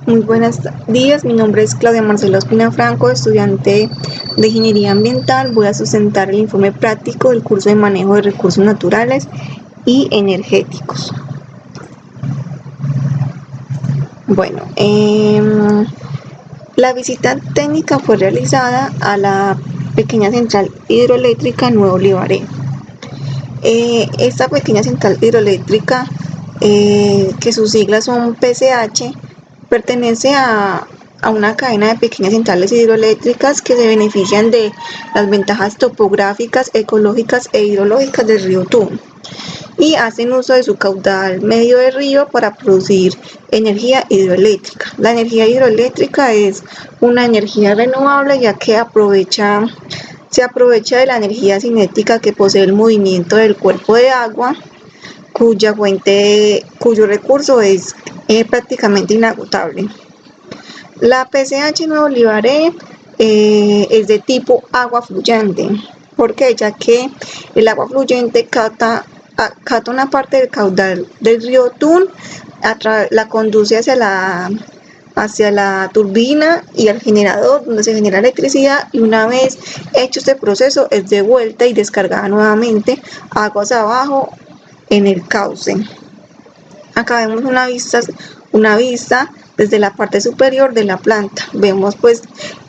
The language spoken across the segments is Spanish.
Muy buenos días, mi nombre es Claudia Marcela Ospina Franco, estudiante de Ingeniería Ambiental. Voy a sustentar el informe práctico del curso de manejo de recursos naturales y energéticos. Bueno, la visita técnica fue realizada a la pequeña central hidroeléctrica Nuevo Olivaré. Esta pequeña central hidroeléctrica, que sus siglas son PCH, pertenece a una cadena de pequeñas centrales hidroeléctricas que se benefician de las ventajas topográficas, ecológicas e hidrológicas del río Tun y hacen uso de su caudal medio de río para producir energía hidroeléctrica. La energía hidroeléctrica es una energía renovable, ya que se aprovecha de la energía cinética que posee el movimiento del cuerpo de agua, cuyo recurso es prácticamente inagotable. La PCH Nuevo Olivaré es de tipo agua fluyente. ¿Por qué? Ya que el agua fluyente capta una parte del caudal del río Tun, la conduce hacia la turbina y al generador, donde se genera electricidad, y una vez hecho este proceso es devuelta y descargada nuevamente aguas abajo en el cauce. Acá vemos una vista desde la parte superior de la planta. Vemos pues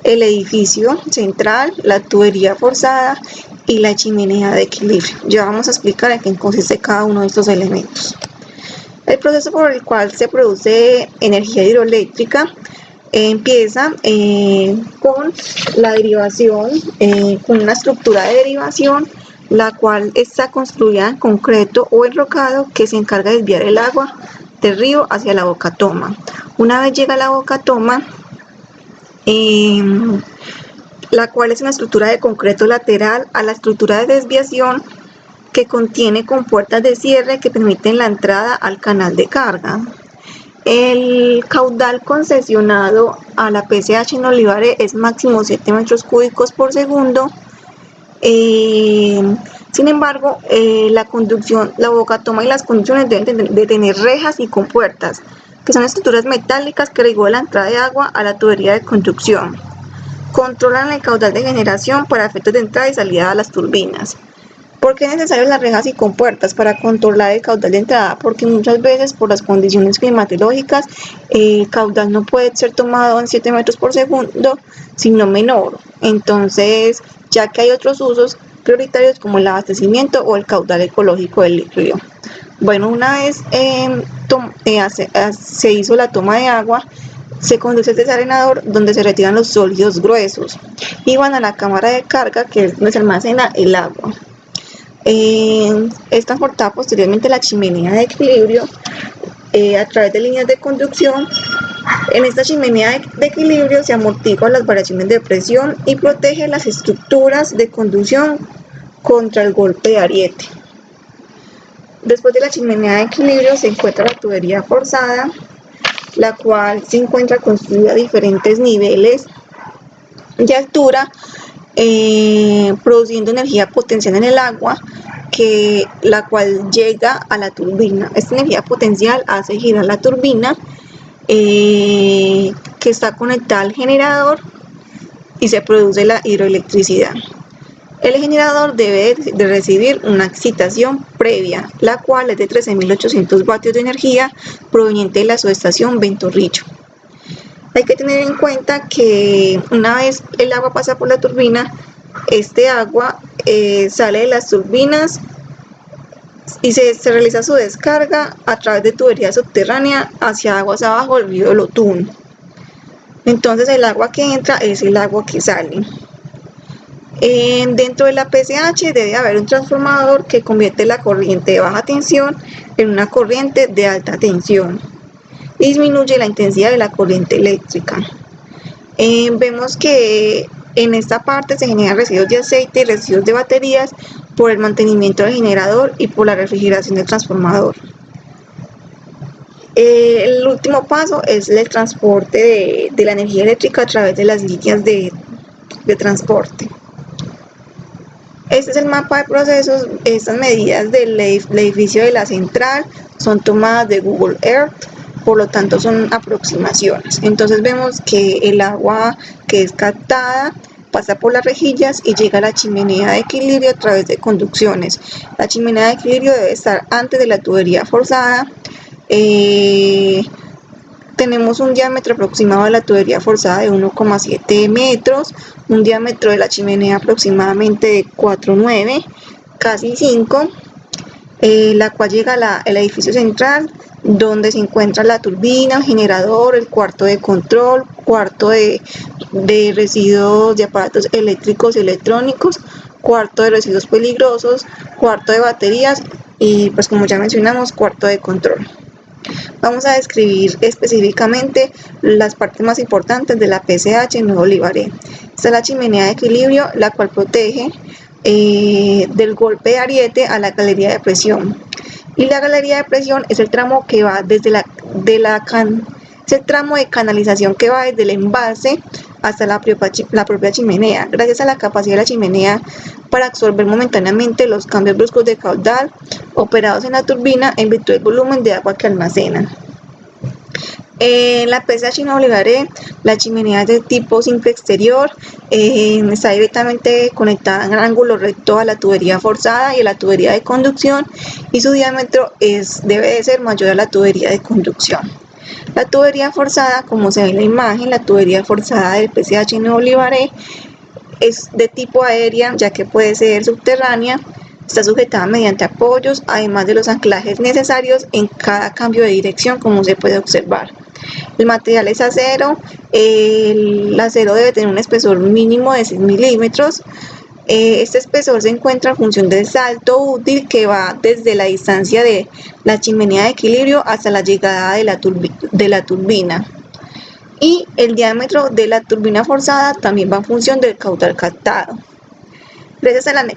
el edificio central, la tubería forzada y la chimenea de equilibrio. Ya vamos a explicar en qué consiste cada uno de estos elementos. El proceso por el cual se produce energía hidroeléctrica empieza con la derivación, con una estructura de derivación, la cual está construida en concreto o enrocado, que se encarga de desviar el agua del río hacia la boca toma. Una vez llega a la boca toma, la cual es una estructura de concreto lateral a la estructura de desviación, que contiene compuertas de cierre que permiten la entrada al canal de carga. El caudal concesionado a la PCH en Olivaré es máximo 7 metros cúbicos por segundo. Sin embargo, la boca toma y las conducciones deben de tener rejas y compuertas, que son estructuras metálicas que regulan la entrada de agua a la tubería de conducción. Controlan el caudal de generación para efectos de entrada y salida a las turbinas. ¿Por qué es necesario las rejas y compuertas? Para controlar el caudal de entrada, porque muchas veces por las condiciones climatológicas el caudal no puede ser tomado en 7 metros por segundo, sino menor. Entonces, ya que hay otros usos prioritarios como el abastecimiento o el caudal ecológico del río. Bueno, una vez se hizo la toma de agua, se conduce el desarenador, donde se retiran los sólidos gruesos y van a la cámara de carga, que es donde se almacena el agua. Es transportada posteriormente a la chimenea de equilibrio a través de líneas de conducción. En esta chimenea de equilibrio se amortiguan las variaciones de presión y protege las estructuras de conducción contra el golpe de ariete. Después de la chimenea de equilibrio se encuentra la tubería forzada, la cual se encuentra construida a diferentes niveles de altura, produciendo energía potencial en el agua, la cual llega a la turbina. Esta energía potencial hace girar la turbina, que está conectada al generador, y se produce la hidroelectricidad. El generador debe de recibir una excitación previa, la cual es de 13.800 vatios de energía proveniente de la subestación Ventorrillo. Hay que tener en cuenta que una vez el agua pasa por la turbina, este agua sale de las turbinas y se realiza su descarga a través de tubería subterránea hacia aguas abajo del río Lotún. Entonces el agua que entra es el agua que sale. Dentro de la PCH debe haber un transformador que convierte la corriente de baja tensión en una corriente de alta tensión. Disminuye la intensidad de la corriente eléctrica. Vemos que en esta parte se generan residuos de aceite y residuos de baterías por el mantenimiento del generador y por la refrigeración del transformador. El último paso es el transporte de la energía eléctrica a través de las líneas de transporte. Este es el mapa de procesos. Estas medidas del edificio de la central son tomadas de Google Earth. por lo tanto son aproximaciones. Entonces vemos que el agua que es captada pasa por las rejillas y llega a la chimenea de equilibrio a través de conducciones. La chimenea de equilibrio debe estar antes de la tubería forzada. Tenemos un diámetro aproximado de la tubería forzada de 1,7 metros, un diámetro de la chimenea aproximadamente de 4,9, casi 5, la cual llega al edificio central, donde se encuentra la turbina, el generador, el cuarto de control, cuarto de residuos de aparatos eléctricos y electrónicos, cuarto de residuos peligrosos, cuarto de baterías y, pues como ya mencionamos, cuarto de control. Vamos a describir específicamente las partes más importantes de la PCH Nuevo Olivaré. Está la chimenea de equilibrio, la cual protege del golpe de ariete a la galería de presión. Y la galería de presión es el tramo que va desde es el tramo de canalización que va desde el embalse hasta la propia chimenea, gracias a la capacidad de la chimenea para absorber momentáneamente los cambios bruscos de caudal operados en la turbina en virtud del volumen de agua que almacena. En la PCH Nuevo Olivaré, la chimenea es de tipo simple exterior, está directamente conectada en ángulo recto a la tubería forzada y a la tubería de conducción, y su diámetro debe de ser mayor a la tubería de conducción. La tubería forzada, como se ve en la imagen, la tubería forzada del PCH Nuevo Olivaré es de tipo aérea, ya que puede ser subterránea, está sujetada mediante apoyos, además de los anclajes necesarios en cada cambio de dirección, como se puede observar. El material es acero, el acero debe tener un espesor mínimo de 6 milímetros. Este espesor se encuentra en función del salto útil que va desde la distancia de la chimenea de equilibrio hasta la llegada de la turbina. Y el diámetro de la turbina forzada también va en función del caudal captado.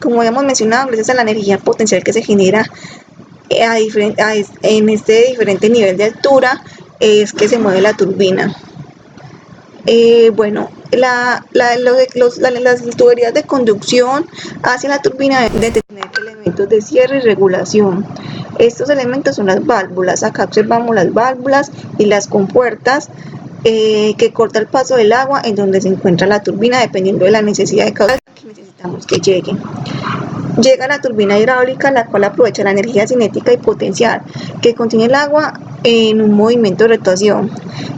Como habíamos mencionado, gracias a la energía potencial que se genera en este diferente nivel de altura, es que se mueve la turbina. Bueno, las tuberías de conducción hacia la turbina deben de tener elementos de cierre y regulación. Estos elementos son las válvulas. Acá observamos las válvulas y las compuertas que corta el paso del agua en donde se encuentra la turbina, dependiendo de la necesidad de caudal que necesitamos que llegue. Llega la turbina hidráulica, la cual aprovecha la energía cinética y potencial que contiene el agua en un movimiento de rotación,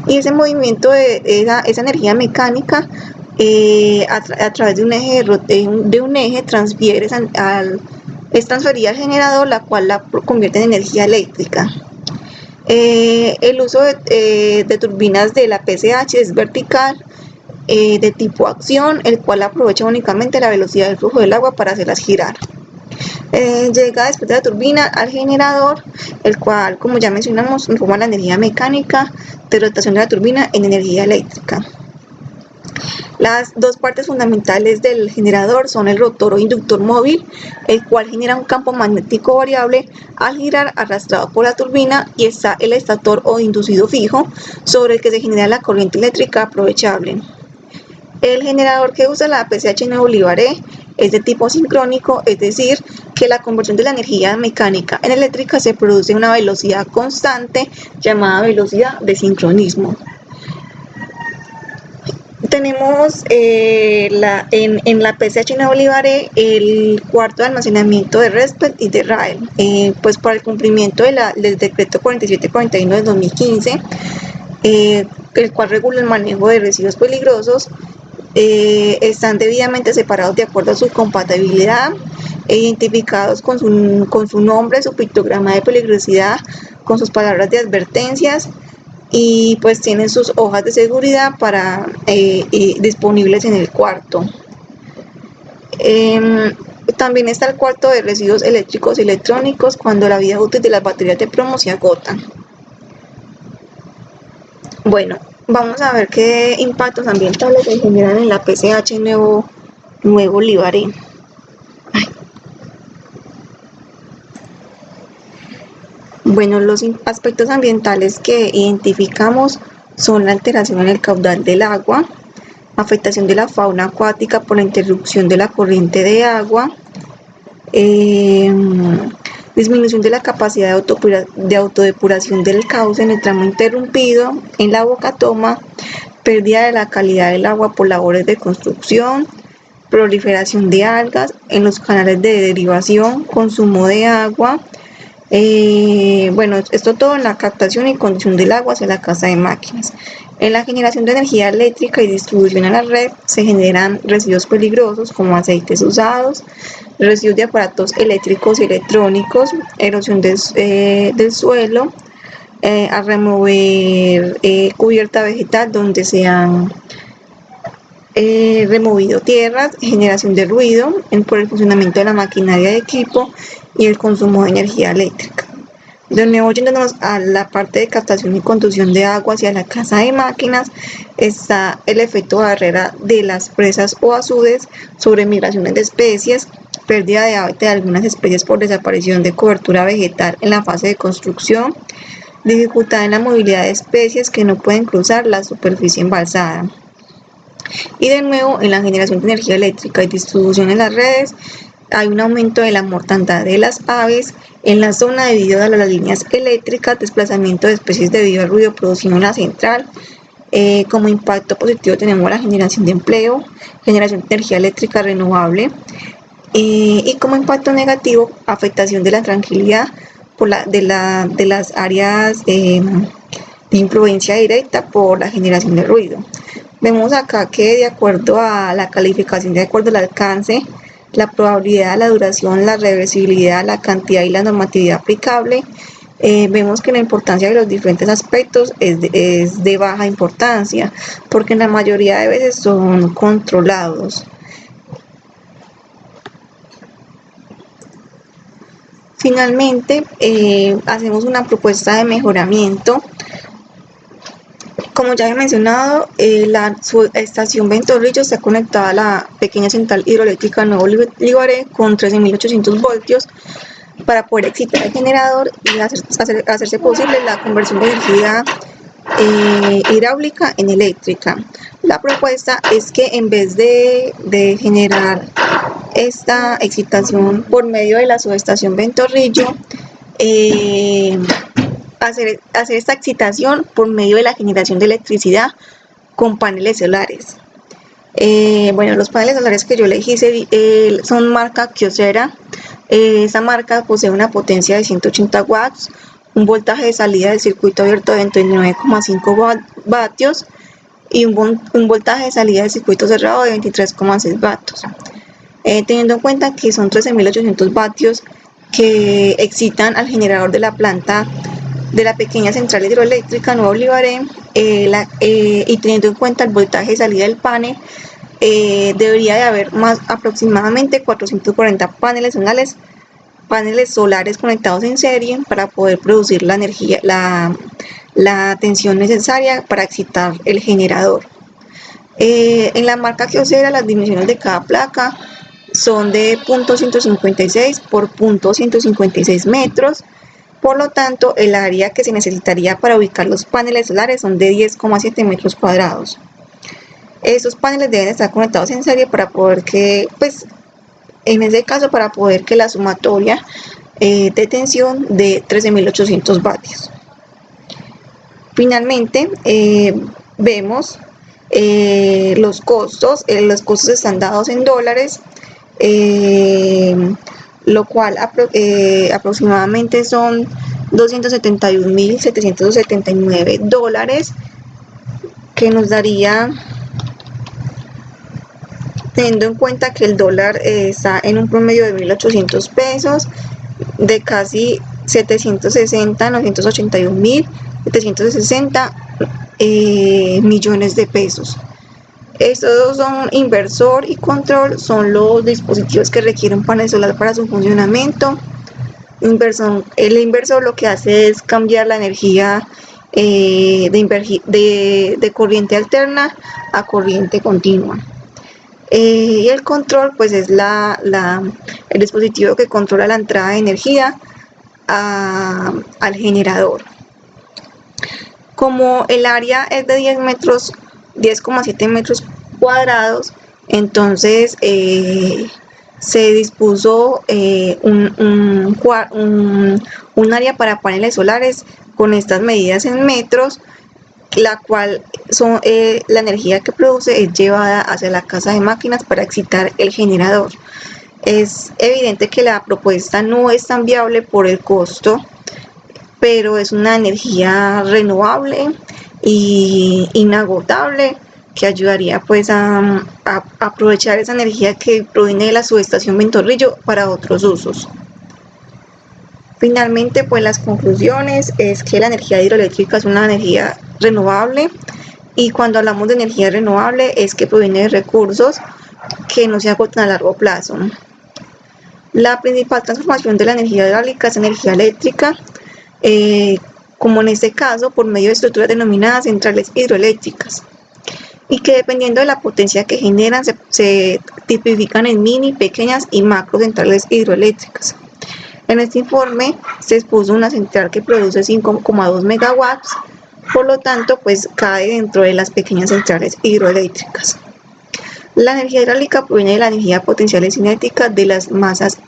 y ese movimiento de esa energía mecánica a través de un eje es transferida al generador, la cual la convierte en energía eléctrica. El uso de turbinas de la PCH es vertical, de tipo acción, el cual aprovecha únicamente la velocidad del flujo del agua para hacerlas girar. Llega después de la turbina al generador, el cual, como ya mencionamos, transforma la energía mecánica de rotación de la turbina en energía eléctrica. Las dos partes fundamentales del generador son el rotor o inductor móvil, el cual genera un campo magnético variable al girar arrastrado por la turbina, y está el estator o inducido fijo, sobre el que se genera la corriente eléctrica aprovechable. El generador que usa la PCH Nuevo Olivaré es de tipo sincrónico, es decir, que la conversión de la energía mecánica en eléctrica se produce a una velocidad constante llamada velocidad de sincronismo. Tenemos en la PCH Nuevo Olivaré el cuarto de almacenamiento de RESPET y de RAEL, pues para el cumplimiento del decreto 4741 del 2015, el cual regula el manejo de residuos peligrosos. Están debidamente separados de acuerdo a su compatibilidad, identificados con su nombre, su pictograma de peligrosidad, con sus palabras de advertencias, y pues tienen sus hojas de seguridad disponibles en el cuarto. También está el cuarto de residuos eléctricos y electrónicos, cuando la vida útil de las baterías de plomo se agota. Bueno, vamos a ver qué impactos ambientales se generan en la PCH Nuevo Olivaré. Bueno, los aspectos ambientales que identificamos son la alteración en el caudal del agua, afectación de la fauna acuática por la interrupción de la corriente de agua, disminución de la capacidad de autodepuración del cauce en el tramo interrumpido, en la boca toma, pérdida de la calidad del agua por labores de construcción, proliferación de algas en los canales de derivación, consumo de agua. Bueno, esto todo en la captación y conducción del agua hacia la casa de máquinas. En la generación de energía eléctrica y distribución a la red se generan residuos peligrosos como aceites usados, residuos de aparatos eléctricos y electrónicos, erosión del suelo, a remover cubierta vegetal donde se han removido tierras, generación de ruido por el funcionamiento de la maquinaria de equipo y el consumo de energía eléctrica. De nuevo, yéndonos a la parte de captación y conducción de agua hacia la casa de máquinas, está el efecto barrera de las presas o azudes sobre migraciones de especies, pérdida de hábitat de algunas especies por desaparición de cobertura vegetal en la fase de construcción, dificultad en la movilidad de especies que no pueden cruzar la superficie embalsada. Y de nuevo, en la generación de energía eléctrica y distribución en las redes, hay un aumento de la mortandad de las aves en la zona debido a las líneas eléctricas, desplazamiento de especies debido al ruido producido en la central. Como impacto positivo tenemos la generación de empleo, generación de energía eléctrica renovable, y como impacto negativo, afectación de la tranquilidad de las áreas de influencia directa por la generación de ruido. Vemos acá que de acuerdo a la calificación, de acuerdo al alcance, la probabilidad, la duración, la reversibilidad, la cantidad y la normatividad aplicable, vemos que la importancia de los diferentes aspectos es de baja importancia, porque en la mayoría de veces son controlados. Finalmente, hacemos una propuesta de mejoramiento. Como ya he mencionado, la subestación Ventorrillo está conectada a la pequeña central hidroeléctrica Nuevo Libaré con 13.800 voltios para poder excitar el generador y hacerse posible la conversión de energía hidráulica en eléctrica. La propuesta es que en vez de generar esta excitación por medio de la subestación Ventorrillo, hacer esta excitación por medio de la generación de electricidad con paneles solares. Bueno, los paneles solares que yo elegí son marca Kyocera. Esta marca posee una potencia de 180 watts, un voltaje de salida del circuito abierto de 29,5 vatios y un voltaje de salida del circuito cerrado de 23,6 vatios. Teniendo en cuenta que son 13.800 vatios que excitan al generador de la planta de la pequeña central hidroeléctrica Nuevo Libaré, y teniendo en cuenta el voltaje de salida del panel, debería de haber aproximadamente 440 paneles solares conectados en serie para poder producir la energía, la tensión necesaria para excitar el generador. En la marca Kyocera, las dimensiones de cada placa son de 0.156 por 0.156 metros. Por lo tanto, el área que se necesitaría para ubicar los paneles solares son de 10,7 metros cuadrados. Estos paneles deben estar conectados en serie para poder que, en ese caso, para poder que la sumatoria de tensión de 13.800 vatios. Finalmente, vemos los costos. Los costos están dados en dólares, lo cual aproximadamente son $271.779, que nos daría, teniendo en cuenta que el dólar está en un promedio de 1.800 pesos, de casi 981.760 millones de pesos. Estos son inversor y control, son los dispositivos que requieren un panel solar para su funcionamiento. El inversor lo que hace es cambiar la energía de corriente alterna a corriente continua. Y el control pues es el dispositivo que controla la entrada de energía al generador. Como el área es de 10,7 metros cuadrados, entonces se dispuso un área para paneles solares con estas medidas en metros, la cual la energía que produce es llevada hacia la casa de máquinas para excitar el generador. Es evidente que la propuesta no es tan viable por el costo, pero es una energía renovable e inagotable que ayudaría pues a aprovechar esa energía que proviene de la subestación Ventorrillo para otros usos. Finalmente, pues las conclusiones es que la energía hidroeléctrica es una energía renovable, y cuando hablamos de energía renovable es que proviene de recursos que no se agotan a largo plazo. La principal transformación de la energía hidráulica es energía eléctrica, como en este caso por medio de estructuras denominadas centrales hidroeléctricas, y que dependiendo de la potencia que generan se tipifican en mini, pequeñas y macro centrales hidroeléctricas. En este informe se expuso una central que produce 5,2 megawatts, por lo tanto pues cae dentro de las pequeñas centrales hidroeléctricas. La energía hidráulica proviene de la energía potencial y cinética de las masas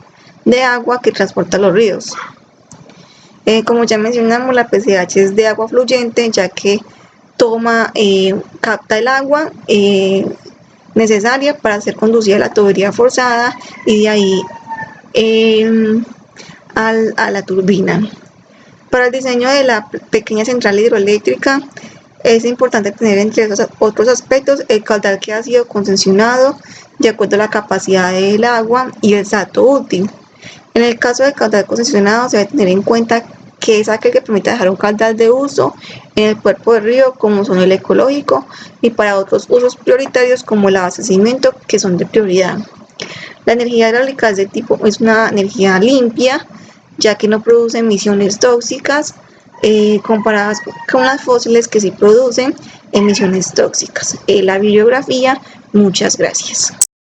de agua que transportan los ríos. Como ya mencionamos, la PCH es de agua fluyente, ya que capta el agua necesaria para ser conducida a la tubería forzada y de ahí a la turbina. Para el diseño de la pequeña central hidroeléctrica es importante tener entre esos otros aspectos el caudal que ha sido concesionado de acuerdo a la capacidad del agua y el salto útil. En el caso del caudal concesionado se debe tener en cuenta que es aquel que permite dejar un caudal de uso en el cuerpo del río, como son el ecológico, y para otros usos prioritarios como el abastecimiento, que son de prioridad. La energía hidráulica es una energía limpia, ya que no produce emisiones tóxicas comparadas con las fósiles que sí producen emisiones tóxicas. La bibliografía, muchas gracias.